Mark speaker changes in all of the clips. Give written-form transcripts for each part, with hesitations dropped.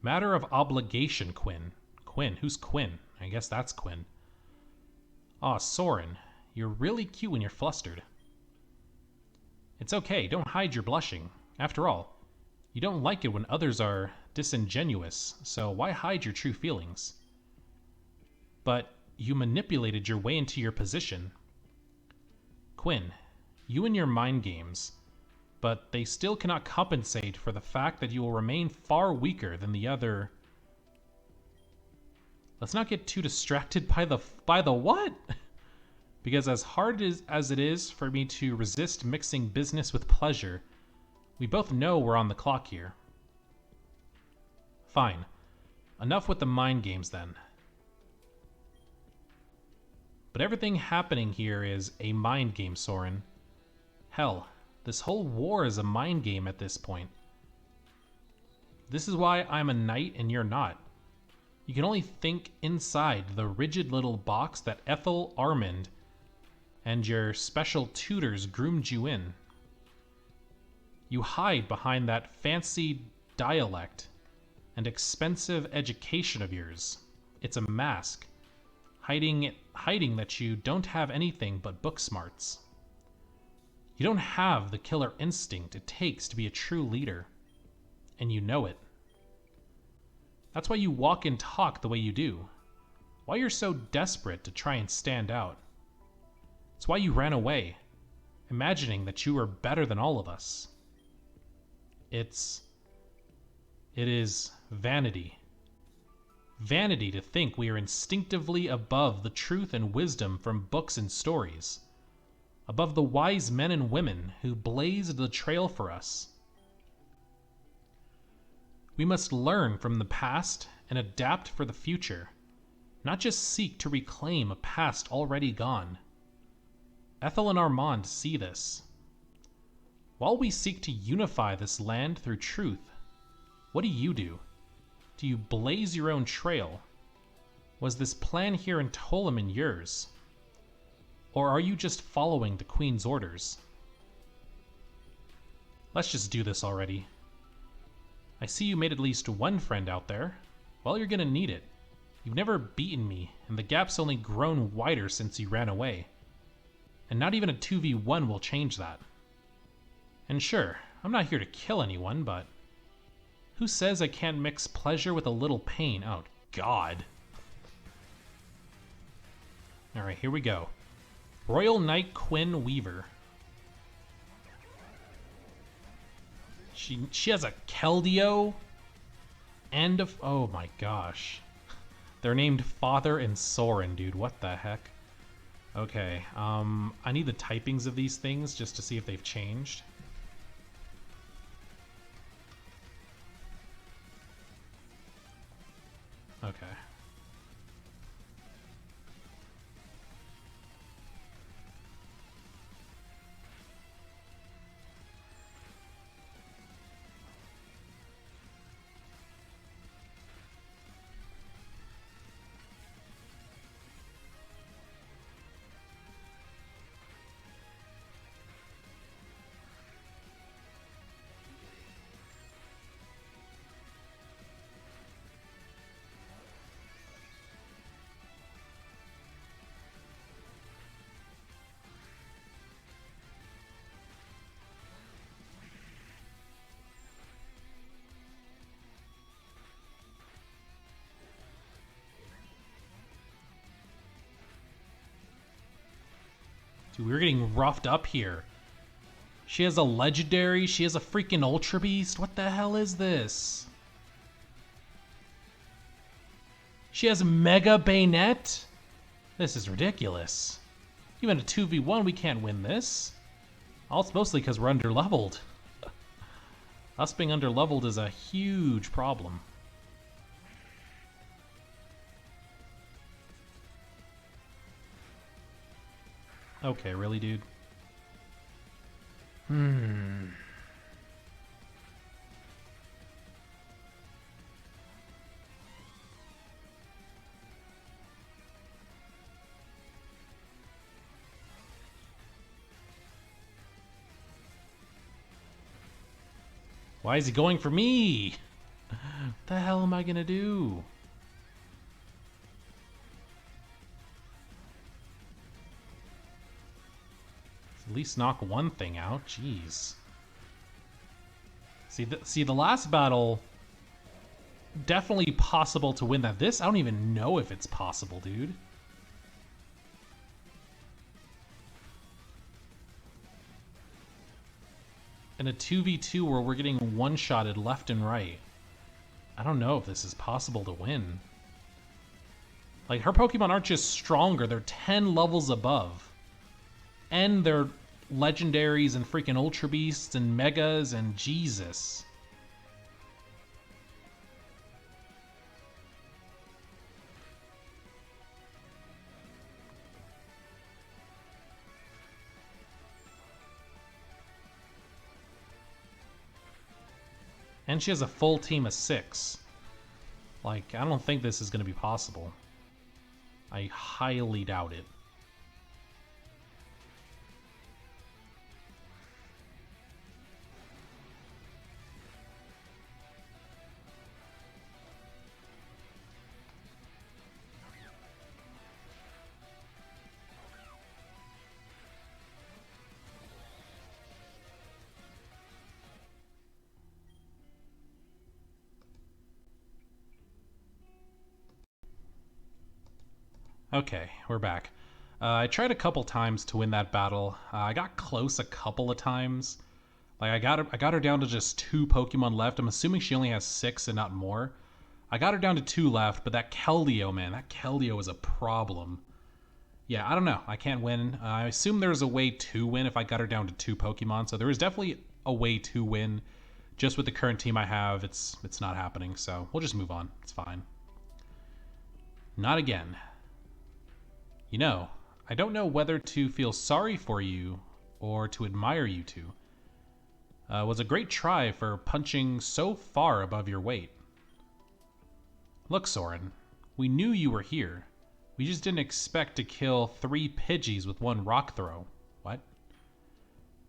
Speaker 1: Matter of obligation, Quinn. Quinn? Who's Quinn? I guess that's Quinn. Aw, Soren. You're really cute when you're flustered. It's okay, don't hide your blushing. After all, you don't like it when others are disingenuous, so why hide your true feelings? But you manipulated your way into your position. Quinn, you and your mind games, but they still cannot compensate for the fact that you will remain far weaker than the other. Let's not get too distracted by the what? Because as hard as it is for me to resist mixing business with pleasure, we both know we're on the clock here. Fine. Enough with the mind games then. But everything happening here is a mind game, Soren. Hell, this whole war is a mind game at this point. This is why I'm a knight and you're not. You can only think inside the rigid little box that Ethel Armand and your special tutors groomed you in. You hide behind that fancy dialect and expensive education of yours. It's a mask, hiding that you don't have anything but book smarts. You don't have the killer instinct it takes to be a true leader, and you know it. That's why you walk and talk the way you do. Why you're so desperate to try and stand out. It's why you ran away, imagining that you were better than all of us. It is vanity. Vanity to think we are instinctively above the truth and wisdom from books and stories, above the wise men and women who blazed the trail for us. We must learn from the past and adapt for the future, not just seek to reclaim a past already gone. Ethel and Armand see this. While we seek to unify this land through truth, what do? Do you blaze your own trail? Was this plan here in Ptolemy yours? Or are you just following the Queen's orders? Let's just do this already. I see you made at least one friend out there. Well, you're gonna need it. You've never beaten me, and the gap's only grown wider since you ran away. And not even a 2v1 will change that. And sure, I'm not here to kill anyone, but who says I can't mix pleasure with a little pain? Oh, God. Alright, here we go. Royal Knight Quinn Weaver. She has a Keldeo and a... Oh my gosh. They're named Father and Soren, dude. What the heck? Okay, I need the typings of these things just to see if they've changed. Okay. Dude, we're getting roughed up here. She has a legendary. She has a freaking Ultra Beast. What the hell is this? She has Mega Bayonet? This is ridiculous. Even a 2v1, we can't win this. It's mostly because we're underleveled. Us being underleveled is a huge problem. Okay, really, dude? Why is he going for me? The hell am I gonna do? At least knock one thing out. Jeez. See the last battle, definitely possible to win that. This, I don't even know if it's possible, dude. In a 2v2 where we're getting one-shotted left and right, I don't know if this is possible to win. Like, her Pokemon aren't just stronger, they're 10 levels above. And they're legendaries and freaking Ultra Beasts and Megas and Jesus. And she has a full team of 6. Like, I don't think this is going to be possible. I highly doubt it. Okay, we're back. I tried a couple times to win that battle. I got close a couple of times. Like I got her down to just 2 Pokemon left. I'm assuming she only has 6 and not more. I got her down to 2 left, but that Keldeo, man, that Keldeo is a problem. Yeah, I don't know. I can't win. I assume there's a way to win if I got her down to 2 Pokemon. So there is definitely a way to win. Just with the current team I have, it's not happening. So we'll just move on. It's fine. Not again. You know, I don't know whether to feel sorry for you or to admire you two. It was a great try for punching so far above your weight. Look, Soren, we knew you were here. We just didn't expect to kill 3 Pidgeys with 1 rock throw. What?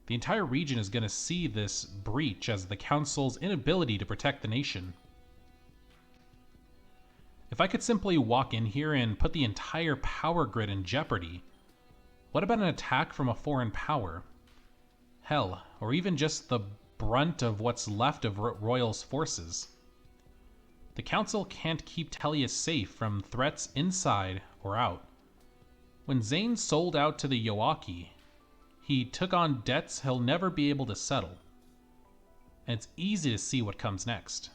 Speaker 1: The entire region is going to see this breach as the Council's inability to protect the nation. If I could simply walk in here and put the entire power grid in jeopardy, what about an attack from a foreign power? Hell, or even just the brunt of what's left of Royal's forces. The Council can't keep Tellius safe from threats inside or out. When Zane sold out to the Yoaki, he took on debts he'll never be able to settle. And it's easy to see what comes next.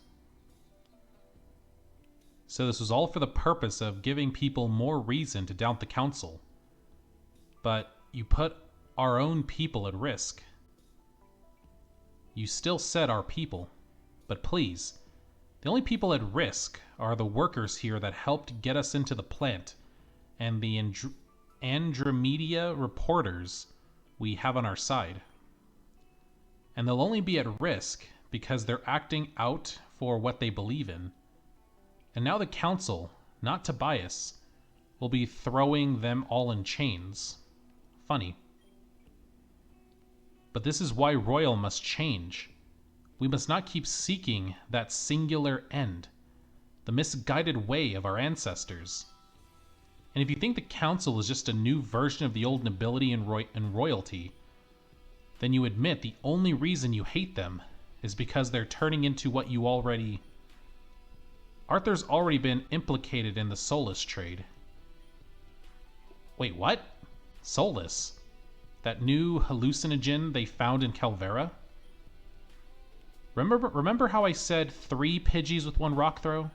Speaker 1: So this was all for the purpose of giving people more reason to doubt the Council. But you put our own people at risk. You still said our people, but please, the only people at risk are the workers here that helped get us into the plant and the Andromeda reporters we have on our side. And they'll only be at risk because they're acting out for what they believe in. And now the Council, not Tobias, will be throwing them all in chains. Funny. But this is why Royal must change. We must not keep seeking that singular end, the misguided way of our ancestors. And if you think the Council is just a new version of the old nobility and royalty, then you admit the only reason you hate them is because they're turning into what you already... Arthur's already been implicated in the Solus trade. Wait, what? Solus? That new hallucinogen they found in Calvera? Remember how I said 3 Pidgeys with 1 rock throw?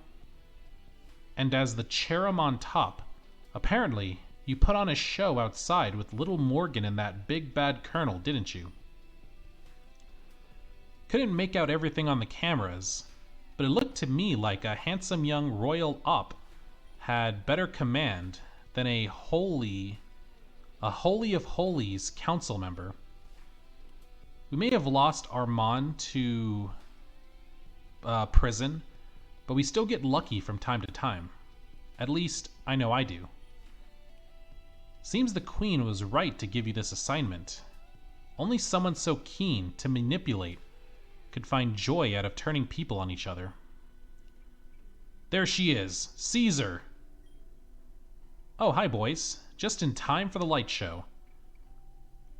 Speaker 1: And as the cherub on top, apparently you put on a show outside with little Morgan and that big bad colonel, didn't you? Couldn't make out everything on the cameras, but it looked to me like a handsome young royal op had better command than a holy of holies council member. We may have lost Armand to prison, but we still get lucky from time to time. At least, I know I do. Seems the Queen was right to give you this assignment. Only someone so keen to manipulate could find joy out of turning people on each other. There she is, Caesar. Oh, hi, boys. Just in time for the light show.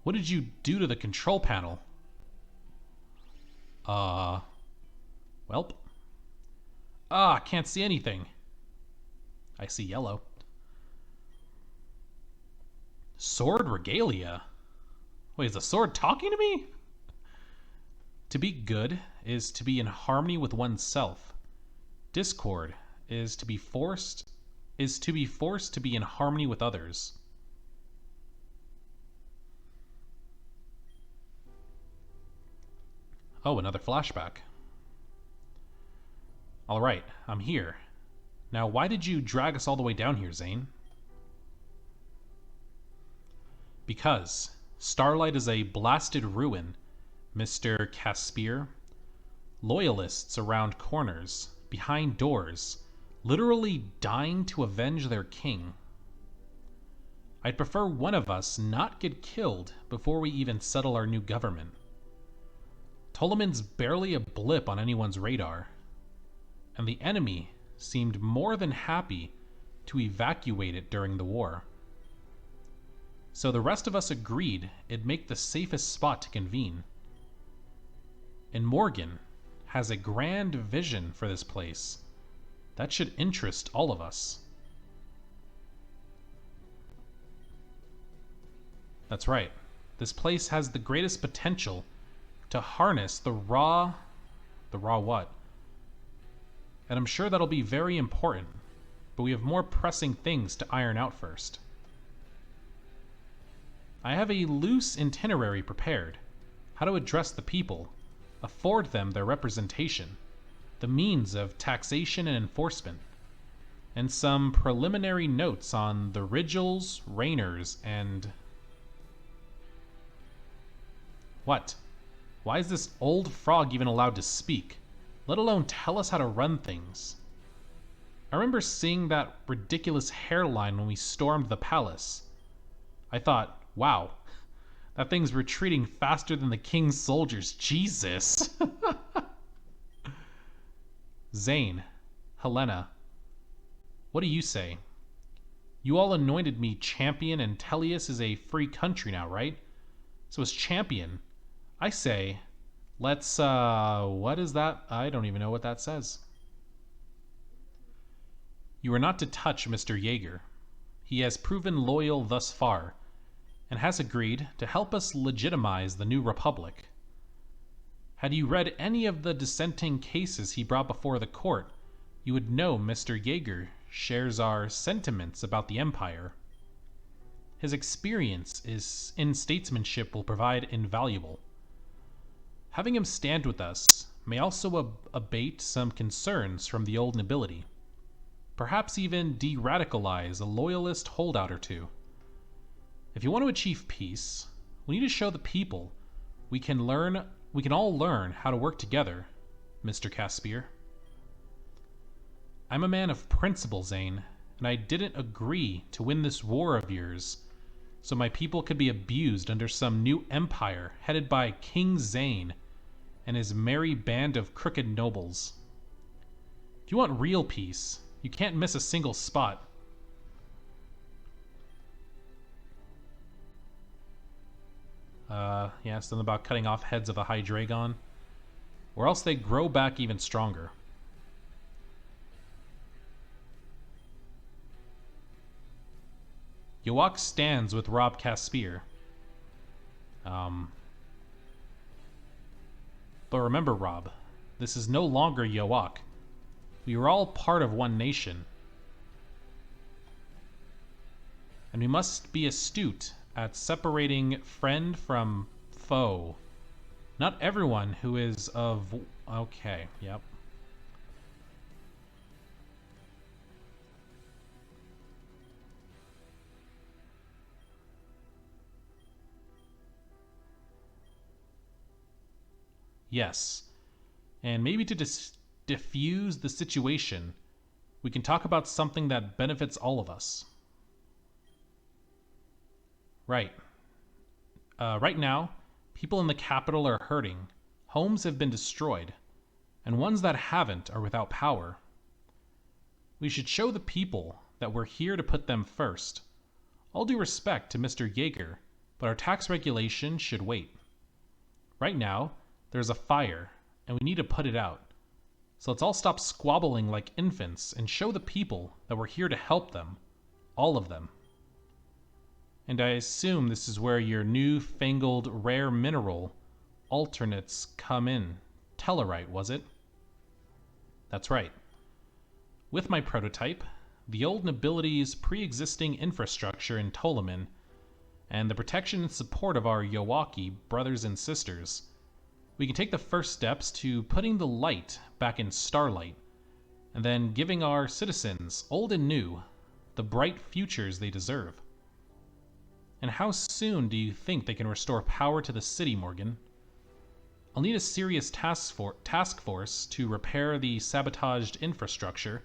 Speaker 1: What did you do to the control panel? Welp. Ah, can't see anything. I see yellow. Sword regalia? Wait, is the sword talking to me? To be good is to be in harmony with oneself. Discord is to be forced to be in harmony with others. Oh, another flashback. All right, I'm here. Now, why did you drag us all the way down here, Zane? Because Starlight is a blasted ruin, Mr. Caspier. Loyalists around corners, behind doors, literally dying to avenge their king. I'd prefer one of us not get killed before we even settle our new government. Ptolemyn's barely a blip on anyone's radar, and the enemy seemed more than happy to evacuate it during the war. So the rest of us agreed it'd make the safest spot to convene. And Morgan has a grand vision for this place that should interest all of us. That's right. This place has the greatest potential to harness the raw what? And I'm sure that'll be very important, but we have more pressing things to iron out first. I have a loose itinerary prepared, how to address the people, afford them their representation, the means of taxation and enforcement, and some preliminary notes on the Rigels, Rainers, and... What? Why is this old frog even allowed to speak, let alone tell us how to run things? I remember seeing that ridiculous hairline when we stormed the palace. I thought, wow, that thing's retreating faster than the king's soldiers. Jesus! Zane, Helena, what do you say? You all anointed me champion, and Tellius is a free country now, right? So as champion, I say, let's, what is that? I don't even know what that says. You are not to touch Mr. Jaeger. He has proven loyal thus far, and has agreed to help us legitimize the new republic. Had you read any of the dissenting cases he brought before the court, you would know Mr. Jaeger shares our sentiments about the Empire. His experience in statesmanship will prove invaluable. Having him stand with us may also abate some concerns from the old nobility. Perhaps even de-radicalize a loyalist holdout or two. If you want to achieve peace, we need to show the people we can all learn how to work together, Mr. Caspier. I'm a man of principle, Zane, and I didn't agree to win this war of yours so my people could be abused under some new empire headed by King Zane and his merry band of crooked nobles. If you want real peace, you can't miss a single spot. Yeah, something about cutting off heads of a Hydreigon, or else they grow back even stronger. Yowak stands with Rob Caspier. But remember, Rob, this is no longer Yowak. We are all part of one nation. And we must be astute at separating friend from foe. Not everyone who is of... Okay, yep. Yes. And maybe to diffuse the situation, we can talk about something that benefits all of us. Right. Right now, people in the capital are hurting. Homes have been destroyed, and ones that haven't are without power. We should show the people that we're here to put them first. All due respect to Mr. Yeager, but our tax regulation should wait. Right now, there's a fire, and we need to put it out. So let's all stop squabbling like infants and show the people that we're here to help them. All of them. And I assume this is where your new-fangled rare mineral alternates come in. Tellarite, was it? That's right. With my prototype, the old nobility's pre-existing infrastructure in Tolaman, and the protection and support of our Yowaki brothers and sisters, we can take the first steps to putting the light back in Starlight, and then giving our citizens, old and new, the bright futures they deserve. And how soon do you think they can restore power to the city, Morgan? I'll need a serious task force to repair the sabotaged infrastructure,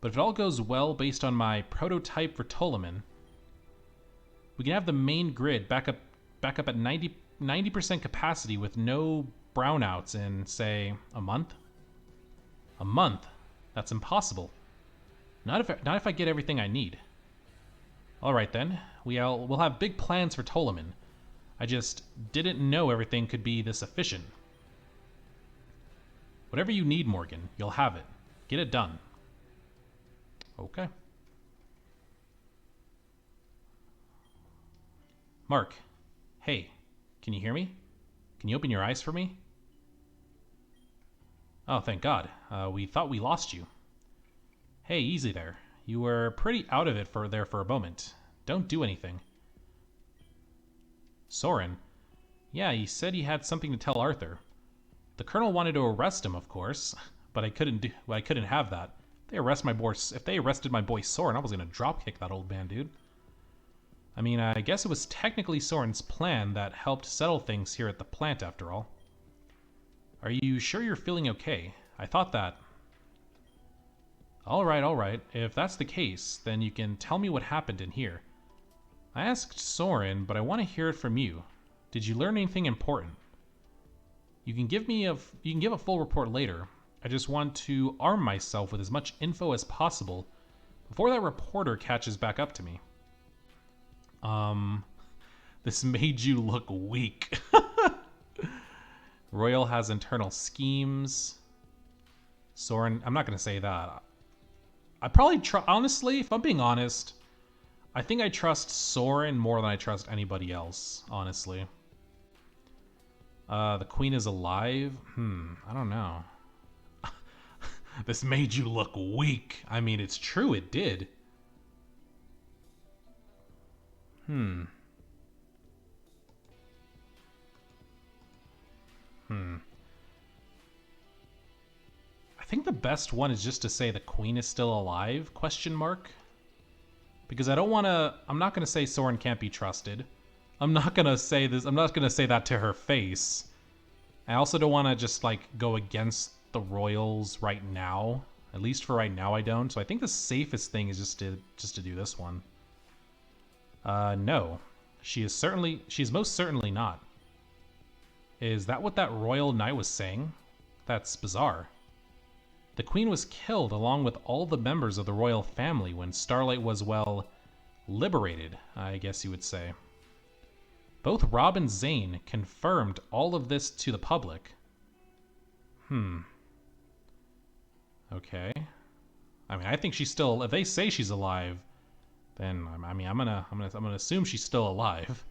Speaker 1: but if it all goes well based on my prototype for Tolaman, we can have the main grid back up at 90% capacity with no brownouts in, say, a month? A month? That's impossible. Not if I get everything I need. Alright then, we'll have big plans for Tolaman. I just didn't know everything could be this efficient. Whatever you need, Morgan, you'll have it. Get it done. Okay. Mark, hey, can you hear me? Can you open your eyes for me? Oh, thank God. We thought we lost you. Hey, easy there. You were pretty out of it for a moment. Don't do anything. Soren? Yeah, he said he had something to tell Arthur. The Colonel wanted to arrest him, of course, but I couldn't have that. If they arrested my boy Soren, I was gonna dropkick that old man, dude. I mean, I guess it was technically Soren's plan that helped settle things here at the plant, after all. Are you sure you're feeling okay? I thought that... Alright. If that's the case, then you can tell me what happened in here. I asked Soren, but I want to hear it from you. Did you learn anything important? You can give a full report later. I just want to arm myself with as much info as possible before that reporter catches back up to me. This made you look weak. Royal has internal schemes. Soren, I'm not going to say that. I probably honestly, if I'm being honest, I think I trust Soren more than I trust anybody else, honestly. The queen is alive? I don't know. This made you look weak. I mean, it's true, it did. I think the best one is just to say the queen is still alive, ? Because I'm not going to say Soren can't be trusted. I'm not going to say that to her face. I also don't want to just, like, go against the royals right now. At least for right now, I don't. So I think the safest thing is just to do this one. No. She's most certainly not. Is that what that royal knight was saying? That's bizarre. The queen was killed along with all the members of the royal family when Starlight was, well, liberated, I guess you would say. Both Rob and Zane confirmed all of this to the public. Okay. I mean, I think she's still, if they say she's alive, then I mean, I'm gonna assume she's still alive.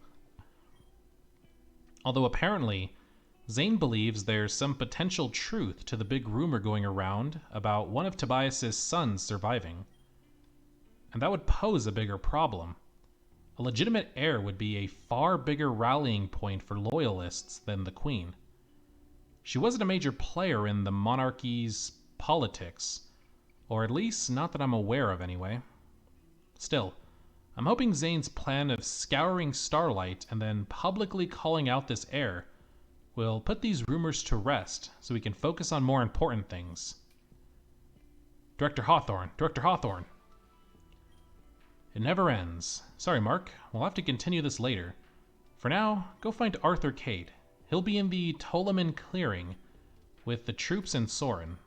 Speaker 1: Although apparently, Zane believes there's some potential truth to the big rumor going around about one of Tobias's sons surviving. And that would pose a bigger problem. A legitimate heir would be a far bigger rallying point for loyalists than the queen. She wasn't a major player in the monarchy's politics, or at least not that I'm aware of anyway. Still, I'm hoping Zane's plan of scouring Starlight and then publicly calling out this heir will put these rumors to rest so we can focus on more important things. Director Hawthorne! It never ends. Sorry, Mark. We'll have to continue this later. For now, go find Arthur Cade. He'll be in the Tolaman clearing with the troops and Soren.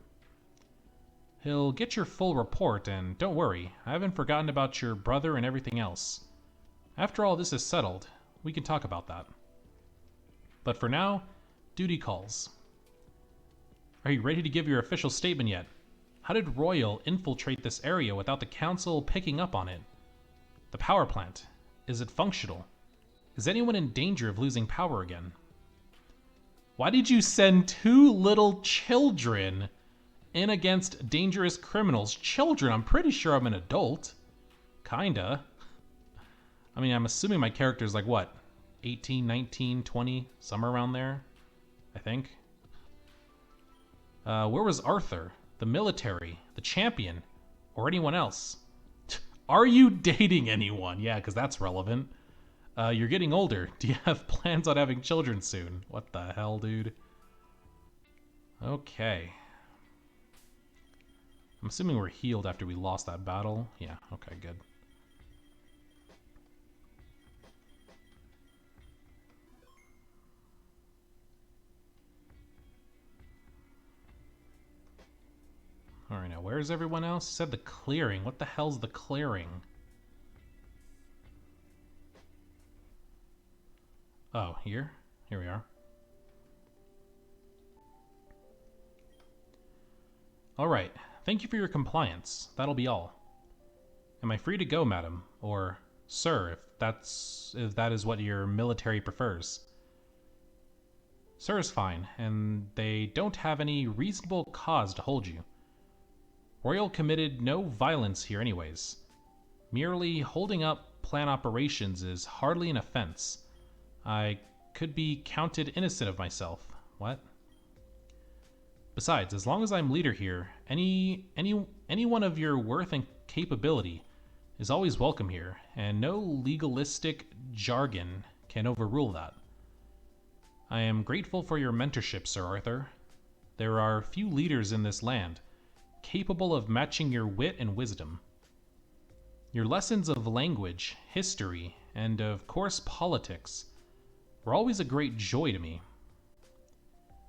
Speaker 1: He'll get your full report, and don't worry, I haven't forgotten about your brother and everything else. After all this is settled, we can talk about that. But for now, duty calls. Are you ready to give your official statement yet? How did Royal infiltrate this area without the council picking up on it? The power plant, is it functional? Is anyone in danger of losing power again? Why did you send 2 little children in against dangerous criminals? Children? I'm pretty sure I'm an adult. Kinda. I mean, I'm assuming my character's like, what? 18, 19, 20? Somewhere around there, I think. Where was Arthur? The military? The champion? Or anyone else? Are you dating anyone? Yeah, because that's relevant. You're getting older. Do you have plans on having children soon? What the hell, dude? Okay. I'm assuming we're healed after we lost that battle. Yeah, okay, good. Alright, now where's everyone else? It said the clearing. What the hell's the clearing? Oh, here? Here we are. Alright, thank you for your compliance. That'll be all. Am I free to go, madam? Or sir, if that is what your military prefers. Sir is fine, and they don't have any reasonable cause to hold you. Royal committed no violence here anyways. Merely holding up plan operations is hardly an offense. I could be counted innocent of myself. What? Besides, as long as I'm leader here, anyone of your worth and capability is always welcome here, and no legalistic jargon can overrule that. I am grateful for your mentorship, Sir Arthur. There are few leaders in this land capable of matching your wit and wisdom. Your lessons of language, history, and of course politics were always a great joy to me.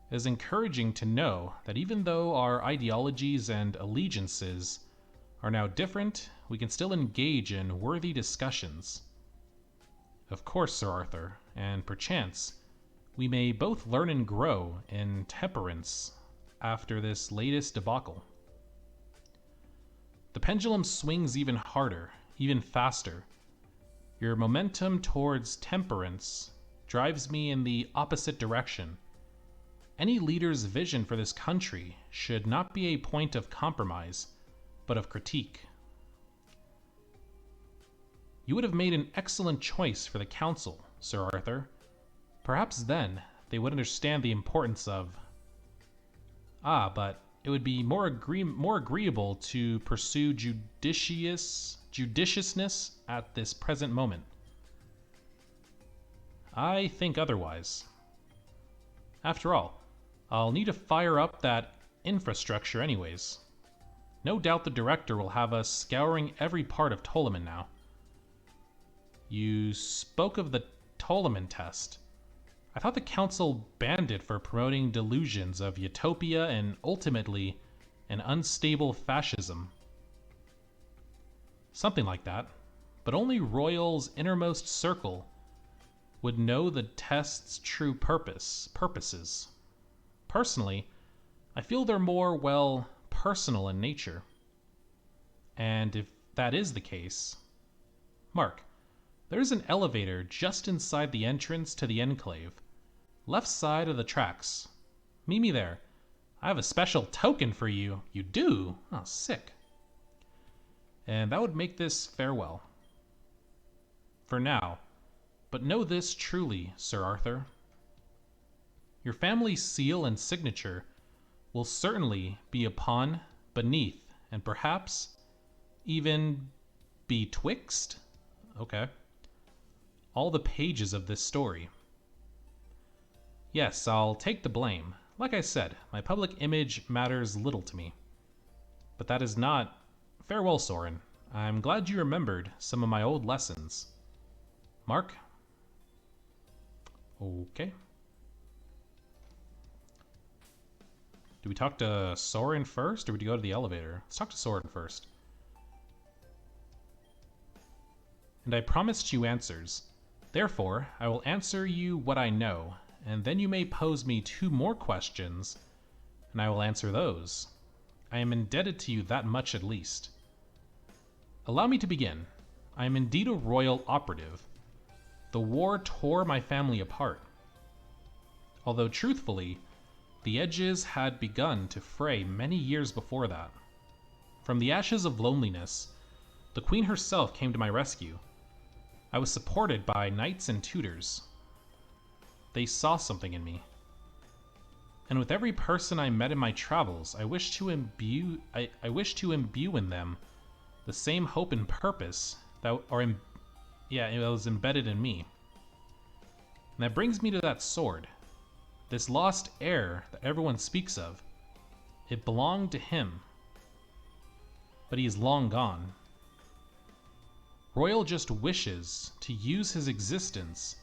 Speaker 1: It is encouraging to know that even though our ideologies and allegiances are now different, we can still engage in worthy discussions. Of course, Sir Arthur, and perchance, we may both learn and grow in temperance after this latest debacle. The pendulum swings even harder, even faster. Your momentum towards temperance drives me in the opposite direction. Any leader's vision for this country should not be a point of compromise, but of critique. You would have made an excellent choice for the council, Sir Arthur. Perhaps then they would understand the importance of... but it would be more agreeable to pursue judiciousness at this present moment. I think otherwise. After all, I'll need to fire up that infrastructure anyways. No doubt the director will have us scouring every part of Ptolemy now. You spoke of the Ptolemy test. I thought the council banned it for promoting delusions of utopia and ultimately an unstable fascism. Something like that, but only Royal's innermost circle would know the test's true purposes. Personally, I feel they're more, well, personal in nature. And if that is the case... Mark, there is an elevator just inside the entrance to the Enclave. Left side of the tracks. Meet me there. I have a special token for you. You do? Oh, sick. And that would make this farewell. For now. But know this truly, Sir Arthur. Your family's seal and signature will certainly be upon, beneath, and perhaps even betwixt, okay, all the pages of this story. Yes, I'll take the blame. Like I said, my public image matters little to me. But that is not... Farewell, Soren. I'm glad you remembered some of my old lessons. Mark? Okay. Do we talk to Soren first, or do we go to the elevator? Let's talk to Soren first. And I promised you answers. Therefore, I will answer you what I know, and then you may pose me 2 more questions, and I will answer those. I am indebted to you that much at least. Allow me to begin. I am indeed a royal operative. The war tore my family apart. Although truthfully, the edges had begun to fray many years before that. From the ashes of loneliness, the Queen herself came to my rescue. I was supported by knights and tutors. They saw something in me. And with every person I met in my travels, I wished to imbue in them the same hope and purpose that it was embedded in me. And that brings me to that sword. This lost heir that everyone speaks of. It belonged to him. But he is long gone. Royal just wishes to use his existence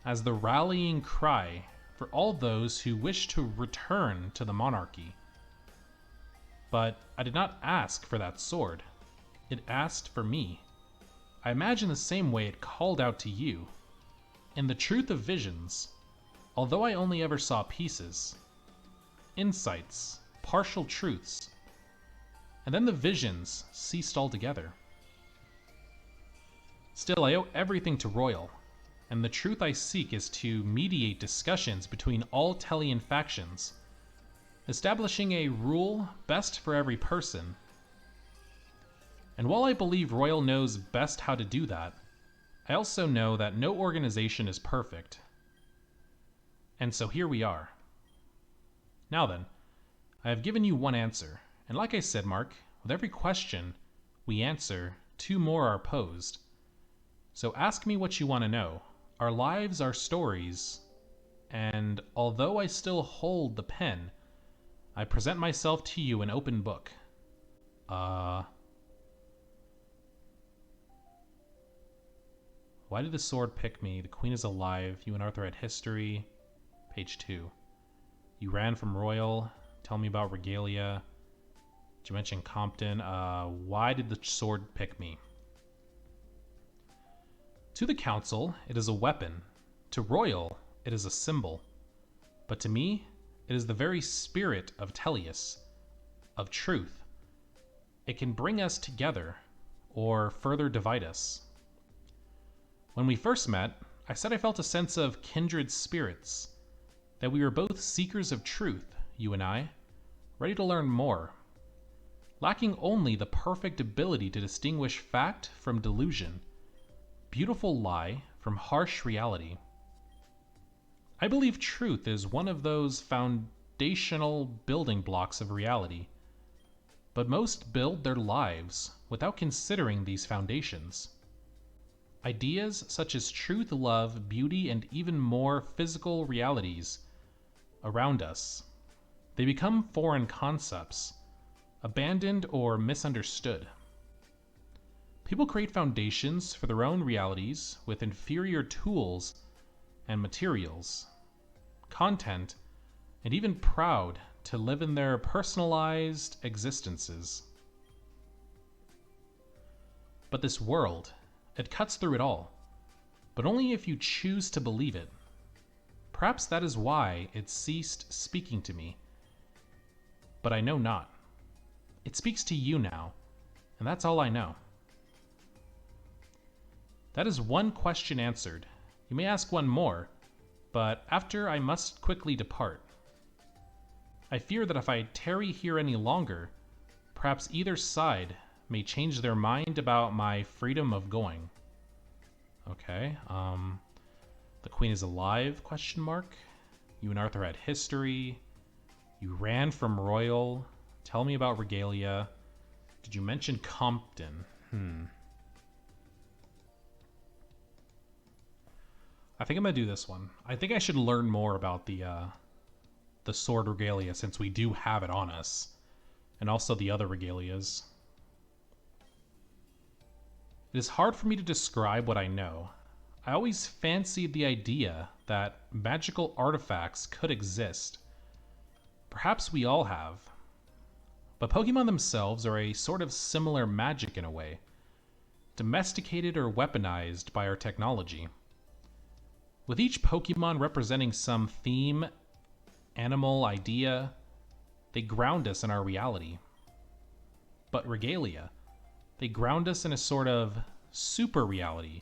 Speaker 1: as the rallying cry for all those who wish to return to the monarchy. But I did not ask for that sword. It asked for me. I imagine the same way it called out to you. In the truth of visions, although I only ever saw pieces, insights, partial truths, and then the visions ceased altogether. Still, I owe everything to Royal, and the truth I seek is to mediate discussions between all Tellian factions, establishing a rule best for every person. And while I believe Royal knows best how to do that, I also know that no organization is perfect. And so here we are. Now then, I have given you 1 answer, and like I said, Mark, with every question we answer, 2 more are posed. So ask me what you want to know. Our lives are stories, and although I still hold the pen, I present myself to you an open book. Why did the sword pick me? The queen is alive. You and Arthur had history. Page 2. You ran from Royal. Tell me about regalia. Did you mention Compton? Why did the sword pick me? To the council, it is a weapon. To Royal, it is a symbol. But to me, it is the very spirit of Tellius, of truth. It can bring us together, or further divide us. When we first met, I said I felt a sense of kindred spirits, that we were both seekers of truth, you and I, ready to learn more, lacking only the perfect ability to distinguish fact from delusion, beautiful lie from harsh reality. I believe truth is one of those foundational building blocks of reality, but most build their lives without considering these foundations. Ideas such as truth, love, beauty, and even more physical realities around us, they become foreign concepts, abandoned or misunderstood. People create foundations for their own realities with inferior tools and materials, content, and even proud to live in their personalized existences. But this world, it cuts through it all, but only if you choose to believe it. Perhaps that is why it ceased speaking to me. But I know not. It speaks to you now, and that's all I know. That is 1 question answered. You may ask 1 more, but after I must quickly depart. I fear that if I tarry here any longer, perhaps either side may change their mind about my freedom of going. Okay, the queen is alive, question mark. You and Arthur had history. You ran from Royal. Tell me about regalia. Did you mention Compton? I think I'm gonna do this one. I think I should learn more about the sword regalia since we do have it on us, and also the other regalias. It is hard for me to describe what I know. I always fancied the idea that magical artifacts could exist, Perhaps we all have. But Pokemon themselves are a sort of similar magic in a way, domesticated or weaponized by our technology. With each Pokemon representing some theme, animal, idea, they ground us in our reality. But Regalia, they ground us in a sort of super reality,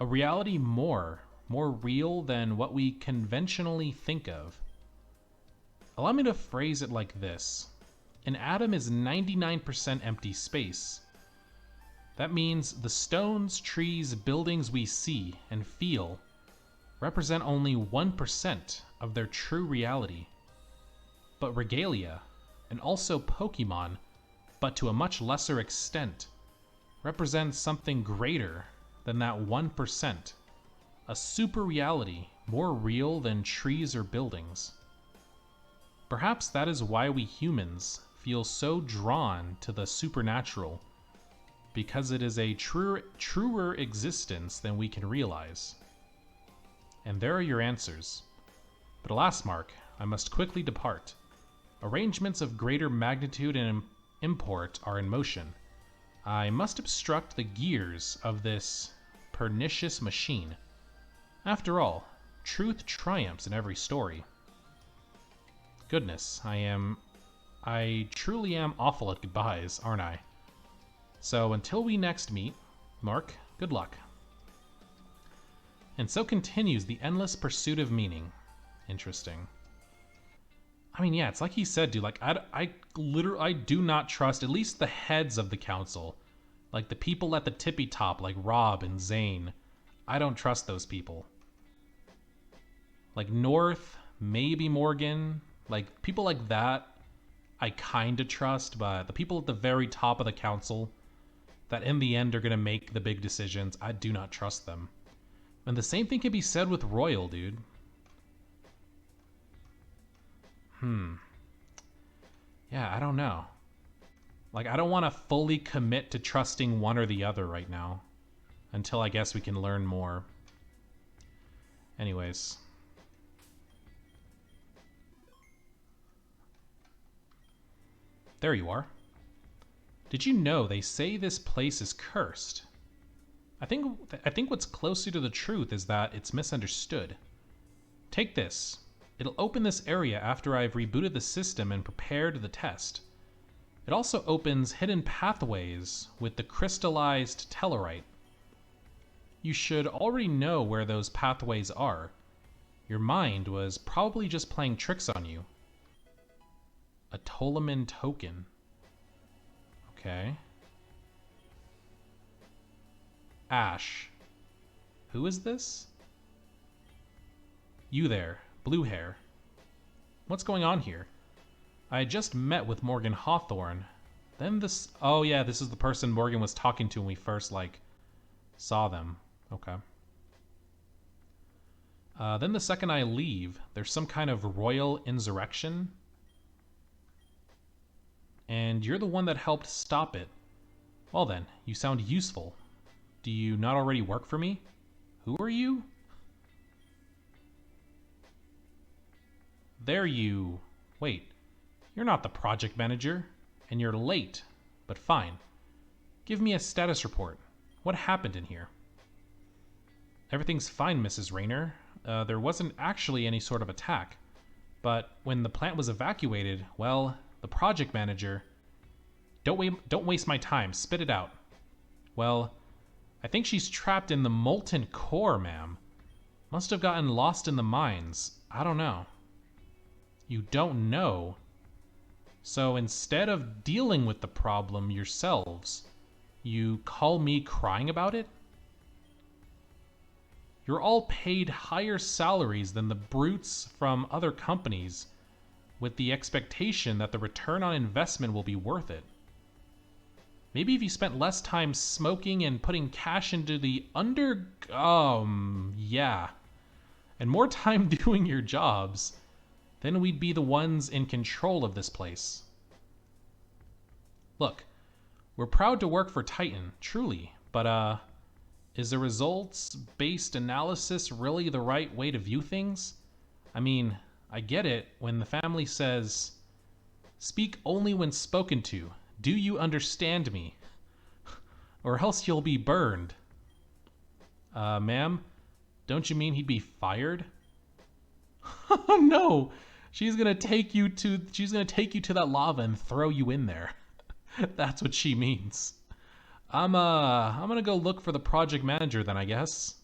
Speaker 1: a reality more real than what we conventionally think of. Allow me to phrase it like this. An atom is 99% empty space. That means the stones, trees, buildings we see and feel represent only 1% of their true reality. But Regalia, and also Pokemon, but to a much lesser extent, represents something greater than that 1%, a super reality more real than trees or buildings. Perhaps that is why we humans feel so drawn to the supernatural, because it is a truer existence than we can realize. And there are your answers. But alas, Mark, I must quickly depart. Arrangements of greater magnitude and import are in motion. I must obstruct the gears of this pernicious machine. After all, truth triumphs in every story. Goodness, I truly am awful at goodbyes, aren't I? So until we next meet, Mark, good luck. And so continues the endless pursuit of meaning. Interesting. I mean, yeah, it's like he said, dude, like, I do not trust at least the heads of the council. Like, the people at the tippy top, like Rob and Zane. I don't trust those people. Like, North, maybe Morgan, like, people like that, I kinda trust, but the people at the very top of the council, that in the end are gonna make the big decisions, I do not trust them. And the same thing can be said with Royal, dude. Yeah, I don't know. Like, I don't want to fully commit to trusting one or the other right now. Until I guess we can learn more. Anyways. There you are. Did you know they say this place is cursed? I think what's closer to the truth is that it's misunderstood. Take this. It'll open this area after I've rebooted the system and prepared the test. It also opens hidden pathways with the crystallized Tellarite. You should already know where those pathways are. Your mind was probably just playing tricks on you. A Tolaman token. Okay. Ash. Who is this? You there, blue hair. What's going on here? I had just met with Morgan Hawthorne. Then this... Oh yeah, this is the person Morgan was talking to when we first, like, saw them. Okay. Then the second I leave, there's some kind of royal insurrection. And you're the one that helped stop it. Well then, you sound useful. Do you not already work for me? Who are you? There you... Wait. You're not the project manager. And you're late. But fine. Give me a status report. What happened in here? Everything's fine, Mrs. Rayner. There wasn't actually any sort of attack. But when the plant was evacuated, well, the project manager... Don't waste my time. Spit it out. Well, I think she's trapped in the molten core, ma'am. Must have gotten lost in the mines. I don't know. You don't know? So instead of dealing with the problem yourselves, you call me crying about it? You're all paid higher salaries than the brutes from other companies, with the expectation that the return on investment will be worth it. Maybe if you spent less time smoking and putting cash into the yeah. And more time doing your jobs, then we'd be the ones in control of this place. Look, we're proud to work for Titan, truly, but is a results-based analysis really the right way to view things? I mean, I get it when the family says, speak only when spoken to. Do you understand me? Or else you'll be burned. Ma'am, don't you mean he'd be fired? No, she's gonna take you to that lava and throw you in there. That's what she means. I'm gonna go look for the project manager then, I guess.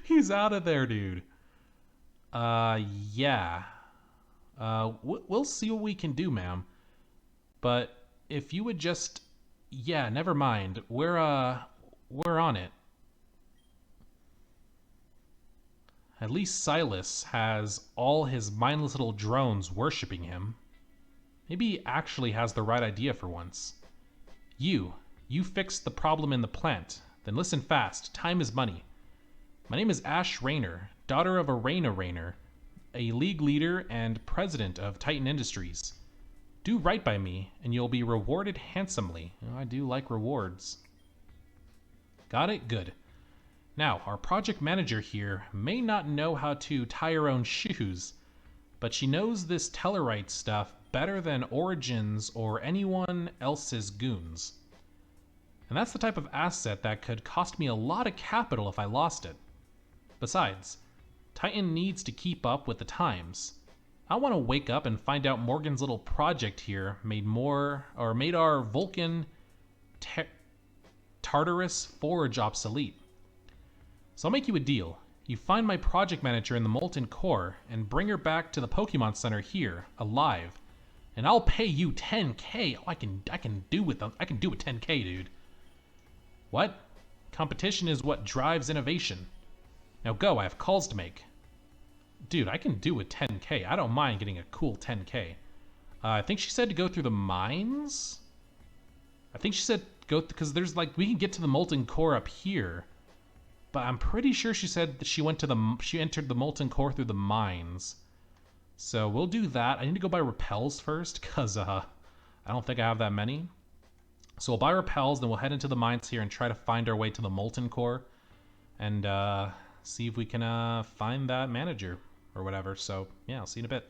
Speaker 1: He's out of there, dude. Yeah. We'll see what we can do, ma'am. But if you would just, yeah, never mind. We're on it. At least Silas has all his mindless little drones worshipping him. Maybe he actually has the right idea for once. You fixed the problem in the plant. Then listen fast. Time is money. My name is Ash Rayner, daughter of Arena Rayner, a league leader and president of Titan Industries. Do right by me, and you'll be rewarded handsomely. I do like rewards. Got it? Good. Now, our project manager here may not know how to tie her own shoes, but she knows this Tellarite stuff better than Origins or anyone else's goons. And that's the type of asset that could cost me a lot of capital if I lost it. Besides, Titan needs to keep up with the times. I want to wake up and find out Morgan's little project here made our Vulcan Tartarus forge obsolete. So I'll make you a deal. You find my project manager in the Molten Core and bring her back to the Pokemon Center here, alive. And I'll pay you 10K. Oh, I can do with 10K, dude. What? Competition is what drives innovation. Now go, I have calls to make. Dude, I can do with 10K. I don't mind getting a cool 10K. I think she said to go through the mines? I think she said go, because there's like, we can get to the Molten Core up here. But I'm pretty sure she said that she entered the Molten Core through the mines. So we'll do that. I need to go buy repels first, because I don't think I have that many. So we'll buy repels, then we'll head into the mines here and try to find our way to the Molten Core. And see if we can find that manager or whatever. So yeah, I'll see you in a bit.